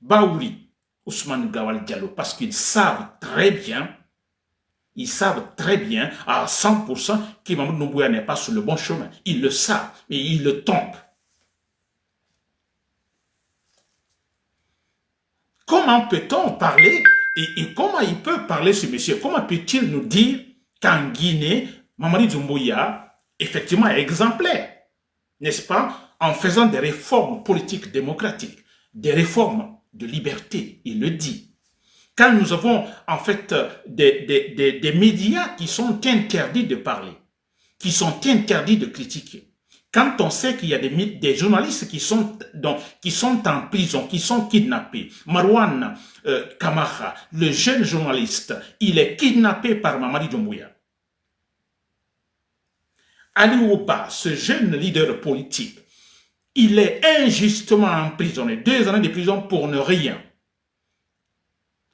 Baouri, Ousmane Gawal Diallo, parce qu'ils savent très bien à 100% que Mamadou Doumbouya n'est pas sur le bon chemin. Ils le savent, mais ils le tombent. Comment peut-on parler et comment il peut parler ce monsieur? Comment peut-il nous dire qu'en Guinée, Mamadou Doumbouya, effectivement, est exemplaire, n'est-ce pas, en faisant des réformes politiques démocratiques, des réformes de liberté, il le dit. Quand nous avons en fait des médias qui sont interdits de parler, qui sont interdits de critiquer, quand on sait qu'il y a des journalistes qui sont en prison, qui sont kidnappés, Marwan Kamara, le jeune journaliste, il est kidnappé par Mamadi Doumbouya. Ali Ouba, ce jeune leader politique, il est injustement emprisonné, 2 années de prison pour ne rien.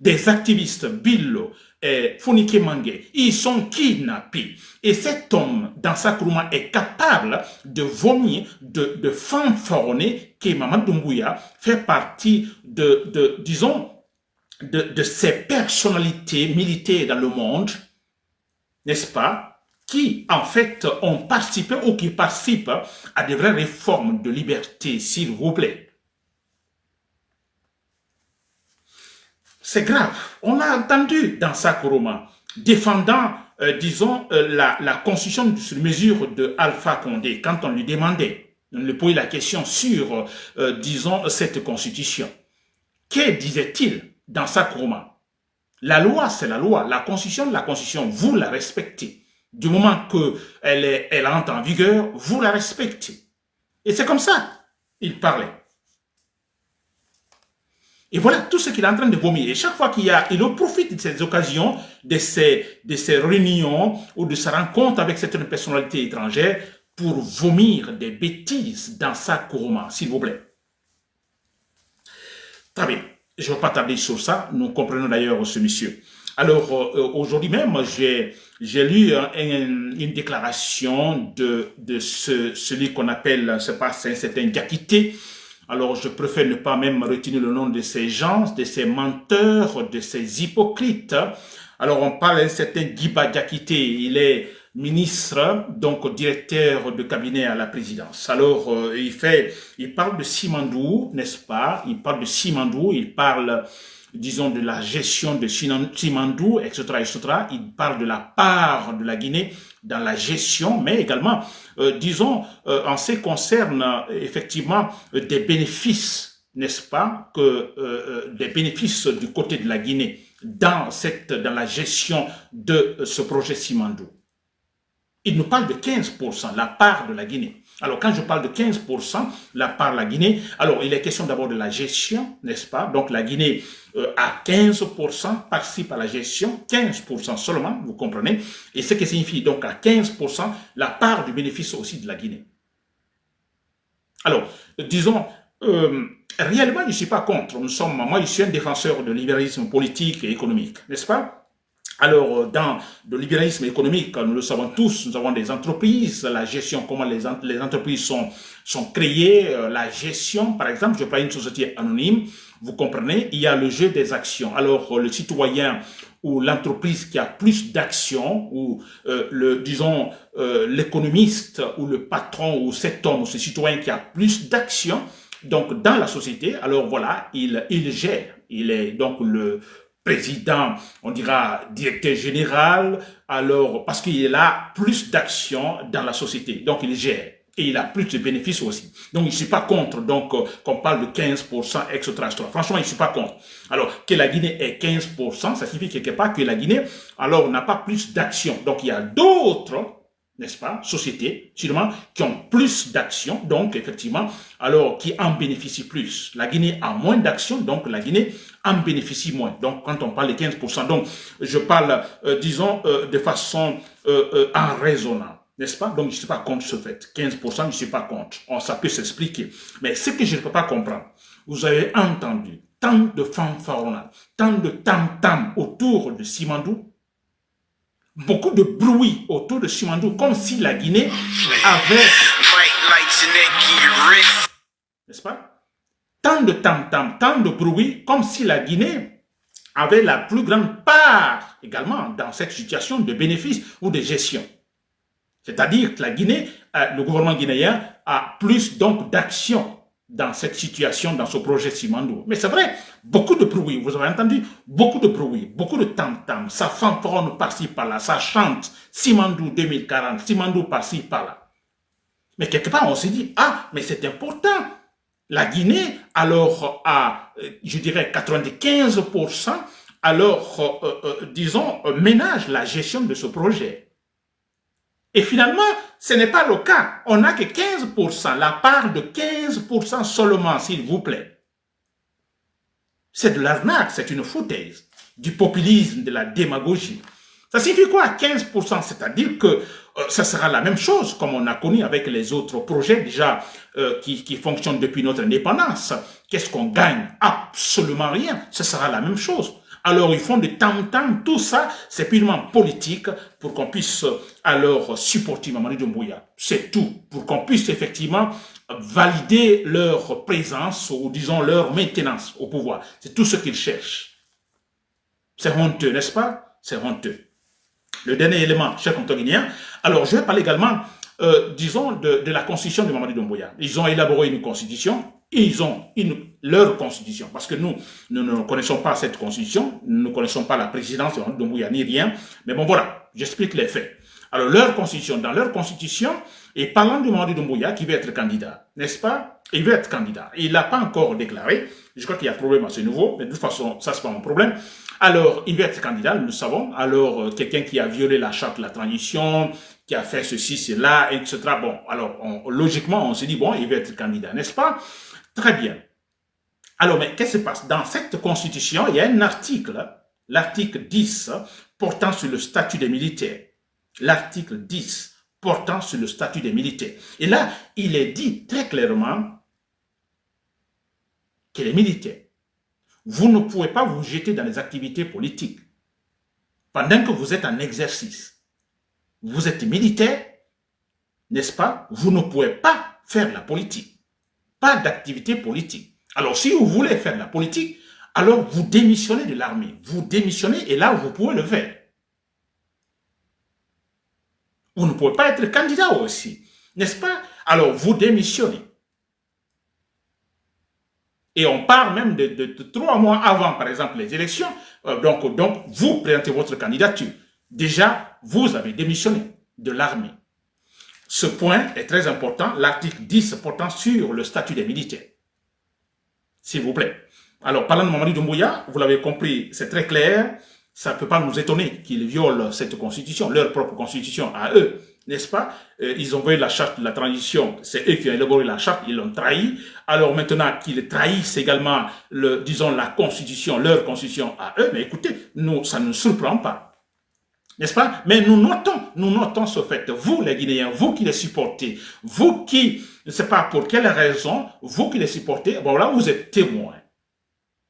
Des activistes, Billo et Fonike Mange, ils sont kidnappés. Et cet homme, dans sa Kourouma, est capable de vomir, de fanfaronner que Mamadou Doumbouya fait partie disons, de ces personnalités militaires dans le monde, n'est-ce pas, qui, en fait, ont participé ou qui participent à des vraies réformes de liberté, s'il vous plaît. C'est grave. On l'a entendu dans Sakuruma, défendant, disons, la constitution sur mesure de Alpha Condé, quand on lui demandait, on lui posait la question sur, disons, cette constitution. Que disait-il dans Sakuruma? La loi, c'est la loi. La constitution, vous la respectez. Du moment qu'elle entre en vigueur, vous la respectez. Et c'est comme ça il parlait. Et voilà tout ce qu'il est en train de vomir. Et chaque fois il profite de ces occasions, de ces réunions ou de sa rencontre avec certaines personnalités étrangères pour vomir des bêtises dans sa Kourouma, s'il vous plaît. Très bien. Je ne vais pas tarder sur ça. Nous comprenons d'ailleurs ce monsieur. Alors, aujourd'hui même, j'ai lu une déclaration de celui qu'on appelle, c'est pas un certain Diakité. Alors, je préfère ne pas même retenir le nom de ces gens, de ces menteurs, de ces hypocrites. Alors, on parle d'un certain Guiba Diakité. Il est ministre, donc directeur de cabinet à la présidence. Alors, il parle de Simandou, n'est-ce pas? Il parle de Simandou, il parle, disons, de la gestion de Simandou, etc., etc. Il parle de la part de la Guinée dans la gestion, mais également, disons, en ce qui concerne effectivement des bénéfices, n'est-ce pas, des bénéfices du côté de la Guinée dans la gestion de ce projet Simandou. Il nous parle de 15%, la part de la Guinée. Alors, quand je parle de 15%, la part de la Guinée, alors il est question d'abord de la gestion, n'est-ce pas? Donc, la Guinée, à 15%, participe à la gestion, 15% seulement, vous comprenez? Et ce qui signifie, donc, à 15%, la part du bénéfice aussi de la Guinée. Alors, disons, réellement, je ne suis pas contre. Moi, je suis un défenseur de libéralisme politique et économique, n'est-ce pas? Alors, dans le libéralisme économique, nous le savons tous, nous avons des entreprises, la gestion, comment les entreprises sont créées, la gestion, par exemple, je prends une société anonyme, vous comprenez, il y a le jeu des actions. Alors, le citoyen ou l'entreprise qui a plus d'actions, ou disons, l'économiste ou le patron ou cet homme ou ce citoyen qui a plus d'actions, donc dans la société, alors voilà, il gère, il est donc le président, on dira directeur général, alors parce qu'il a plus d'actions dans la société, donc il gère et il a plus de bénéfices aussi. Donc je ne suis pas contre, donc qu'on parle de 15%, etc., etc. Franchement, je ne suis pas contre. Alors que la Guinée ait 15%, ça signifie quelque part que la Guinée, alors n'a pas plus d'actions. Donc il y a d'autres, n'est-ce pas, sociétés, sûrement, qui ont plus d'actions, donc effectivement, alors qui en bénéficient plus. La Guinée a moins d'actions, donc la Guinée en bénéficie moins. Donc quand on parle de 15%, donc je parle, disons, de façon en raisonnant, n'est-ce pas? Donc je ne suis pas contre ce fait. 15%, je ne suis pas contre. Ça peut s'expliquer. Mais ce que je ne peux pas comprendre, vous avez entendu tant de fanfaronnades, tant de tam-tam autour de Simandou, beaucoup de bruit autour de Simandou, comme si la Guinée avait... N'est-ce pas? tant de tam-tam, tant de bruit, comme si la Guinée avait la plus grande part également dans cette situation de bénéfice ou de gestion. C'est-à-dire que la Guinée, le gouvernement guinéen a plus donc d'actions dans cette situation, dans ce projet Simandou. Mais c'est vrai, beaucoup de bruit, vous avez entendu, beaucoup de bruit, beaucoup de tam-tam, ça fanfaronne par-ci par-là, ça chante Simandou 2040, Simandou par-ci par-là. Mais quelque part, on s'est dit, ah, mais c'est important. La Guinée, alors, a, je dirais, 95%, alors, disons, ménage la gestion de ce projet. Et finalement, ce n'est pas le cas. On n'a que 15%, la part de 15% seulement, s'il vous plaît. C'est de l'arnaque, c'est une foutaise, du populisme, de la démagogie. Ça signifie quoi, 15%? C'est-à-dire que ça sera la même chose, comme on a connu avec les autres projets déjà qui fonctionnent depuis notre indépendance. Qu'est-ce qu'on gagne? Absolument rien. Ce sera la même chose. Alors, ils font des tam-tam, tout ça, c'est purement politique pour qu'on puisse alors supporter Mamadi Doumbouya. C'est tout, pour qu'on puisse effectivement valider leur présence ou disons leur maintenance au pouvoir. C'est tout ce qu'ils cherchent. C'est honteux, n'est-ce pas? C'est honteux. Le dernier élément, cher compteur guinéen. Alors, je vais parler également, disons, de la constitution de Mamadi Doumbouya. Ils ont élaboré une constitution. Ils ont leur constitution, parce que nous ne connaissons pas cette constitution, nous ne connaissons pas la présidence de Doumbouya ni rien, mais bon voilà, j'explique les faits. Alors leur constitution, dans leur constitution, et parlant de Mamadi Doumbouya qui veut être candidat, n'est-ce pas? Il veut être candidat, il n'a pas encore déclaré, je crois qu'il y a problème à ce niveau, mais de toute façon, ça c'est pas mon problème. Alors, il veut être candidat, nous le savons, alors quelqu'un qui a violé la charte de la transition, qui a fait ceci, cela, etc. Bon, alors logiquement, on se dit, bon, il veut être candidat, n'est-ce pas? Très bien. Alors, mais qu'est-ce qui se passe? Dans cette constitution, il y a un article, l'article 10, portant sur le statut des militaires. L'article 10, portant sur le statut des militaires. Et là, il est dit très clairement que les militaires, vous ne pouvez pas vous jeter dans les activités politiques pendant que vous êtes en exercice. Vous êtes militaire, n'est-ce pas? Vous ne pouvez pas faire la politique. Pas d'activité politique. Alors, si vous voulez faire de la politique, alors vous démissionnez de l'armée. Vous démissionnez et là, vous pouvez le faire. Vous ne pouvez pas être candidat aussi, n'est-ce pas? Alors, vous démissionnez. Et on part même de 3 mois avant, par exemple, les élections. Donc, vous présentez votre candidature. Déjà, vous avez démissionné de l'armée. Ce point est très important, l'article 10 portant sur le statut des militaires. S'il vous plaît. Alors, parlant de Mamadi Doumbouya, vous l'avez compris, c'est très clair, ça ne peut pas nous étonner qu'ils violent cette constitution, leur propre constitution à eux, n'est-ce pas? Ils ont envoyé la charte de la transition, c'est eux qui ont élaboré la charte, ils l'ont trahi. Alors maintenant qu'ils trahissent également, disons, la constitution, leur constitution à eux, mais écoutez, nous, ça ne nous surprend pas. N'est-ce pas? Mais nous notons ce fait. Vous, les Guinéens, vous qui les supportez, vous qui, je ne sais pas pour quelle raison, vous qui les supportez, bon là, vous êtes témoins.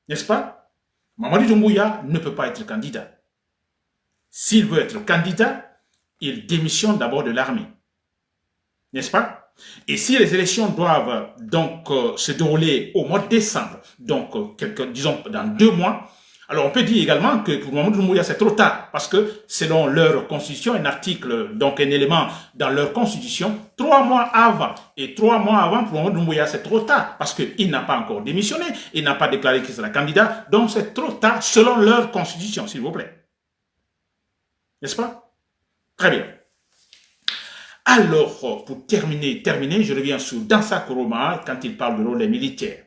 N'est-ce pas? Mamadi Doumbouya ne peut pas être candidat. S'il veut être candidat, il démissionne d'abord de l'armée. N'est-ce pas? Et si les élections doivent donc se dérouler au mois de décembre, donc disons dans 2 mois, alors on peut dire également que pour Mamadi Doumbouya c'est trop tard, parce que selon leur constitution, un article, donc un élément dans leur constitution, 3 mois avant, et 3 mois avant pour Mamadi Doumbouya c'est trop tard, parce qu'il n'a pas encore démissionné, il n'a pas déclaré qu'il sera candidat, donc c'est trop tard selon leur constitution, s'il vous plaît. N'est-ce pas? Très bien. Alors, pour terminer, je reviens sur Dansa Kourouma quand il parle du rôle des militaires.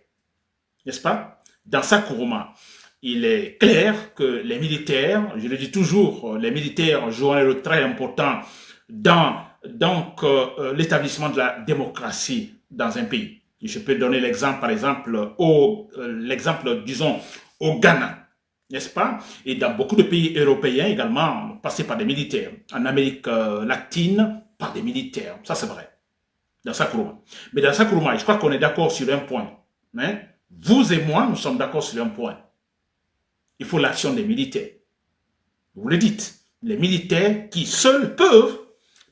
N'est-ce pas? Dansa Kourouma. Il est clair que les militaires, je le dis toujours, les militaires jouent un rôle très important dans l'établissement de la démocratie dans un pays. Et je peux donner l'exemple, par exemple, disons, au Ghana, n'est-ce pas? Et dans beaucoup de pays européens également, passés par des militaires. En Amérique latine, par des militaires. Ça, c'est vrai. Dans sa Kourouma. Mais dans sa Kourouma, je crois qu'on est d'accord sur un point. Hein? Vous et moi, nous sommes d'accord sur un point. Il faut l'action des militaires. Vous le dites. Les militaires qui seuls peuvent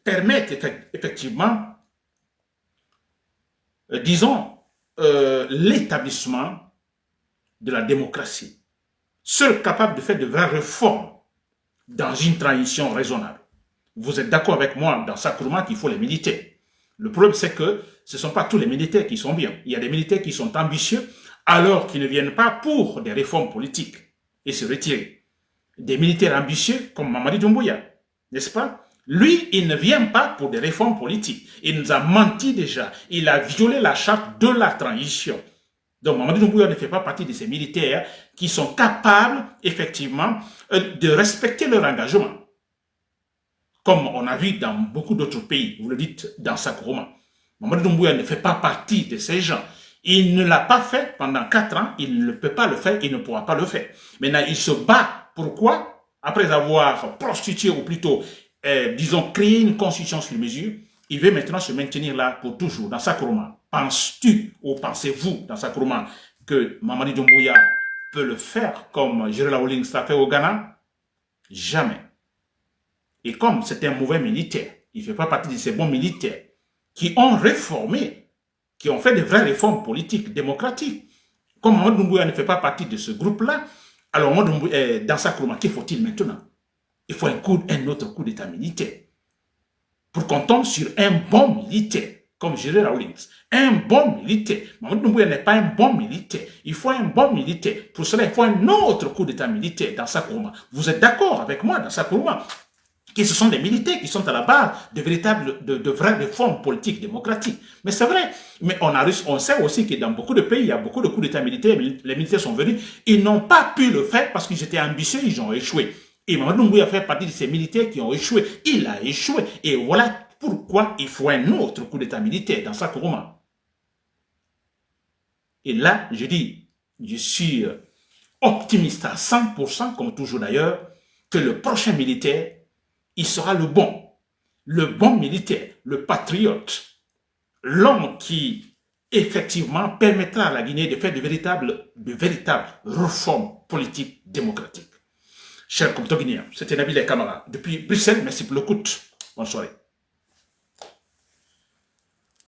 permettre effectivement, disons, l'établissement de la démocratie. Seul capable de faire de vraies réformes dans une transition raisonnable. Vous êtes d'accord avec moi dans Sakuruma qu'il faut les militaires. Le problème, c'est que ce ne sont pas tous les militaires qui sont bien. Il y a des militaires qui sont ambitieux alors qu'ils ne viennent pas pour des réformes politiques et se retirer. Des militaires ambitieux comme Mamadi Doumbouya, n'est-ce pas? Lui, il ne vient pas pour des réformes politiques. Il nous a menti déjà. Il a violé la charte de la transition. Donc, Mamadi Doumbouya ne fait pas partie de ces militaires qui sont capables, effectivement, de respecter leur engagement. Comme on a vu dans beaucoup d'autres pays, vous le dites dans Sakuruma. Mamadi Doumbouya ne fait pas partie de ces gens. Il ne l'a pas fait pendant 4 ans, il ne peut pas le faire, il ne pourra pas le faire. Maintenant, il se bat. Pourquoi? Après avoir prostitué, ou plutôt, disons, créé une constitution sur mesure, il veut maintenant se maintenir là pour toujours, dans Sakuruma. Penses-tu ou pensez-vous dans Sakuruma que Mamadi Doumbouya peut le faire comme Gerald Rawlings l'a fait au Ghana? Jamais. Et comme c'est un mauvais militaire, il ne fait pas partie de ces bons militaires qui ont réformé, qui ont fait de vraies réformes politiques, démocratiques. Comme Mamadi Doumbouya ne fait pas partie de ce groupe-là, alors dans Sakuruma, qu'il faut-il maintenant? Il faut un autre coup d'état militaire pour qu'on tombe sur un bon militaire, comme Gerald Rawlings. Un bon militaire. Mamadi Doumbouya n'est pas un bon militaire. Il faut un bon militaire. Pour cela, il faut un autre coup d'état militaire dans Sakuruma. Vous êtes d'accord avec moi dans Sakuruma? Que ce sont des militaires qui sont à la base de vraies réformes politiques, démocratiques. Mais c'est vrai. Mais on sait aussi que dans beaucoup de pays, il y a beaucoup de coups d'état militaires. Les militaires sont venus. Ils n'ont pas pu le faire parce qu'ils étaient ambitieux, ils ont échoué. Et Mamadi Doumbouya fait partie de ces militaires qui ont échoué. Il a échoué. Et voilà pourquoi il faut un autre coup d'état militaire dans Sakuruma. Et là, je dis, je suis optimiste à 100%, comme toujours d'ailleurs, que le prochain militaire, il sera le bon militaire, le patriote, l'homme qui, effectivement, permettra à la Guinée de faire de véritables réformes politiques démocratiques. Chers compatriotes guinéens, c'était Nabil et Camara. Depuis Bruxelles, merci pour l'écoute. Bonne soirée.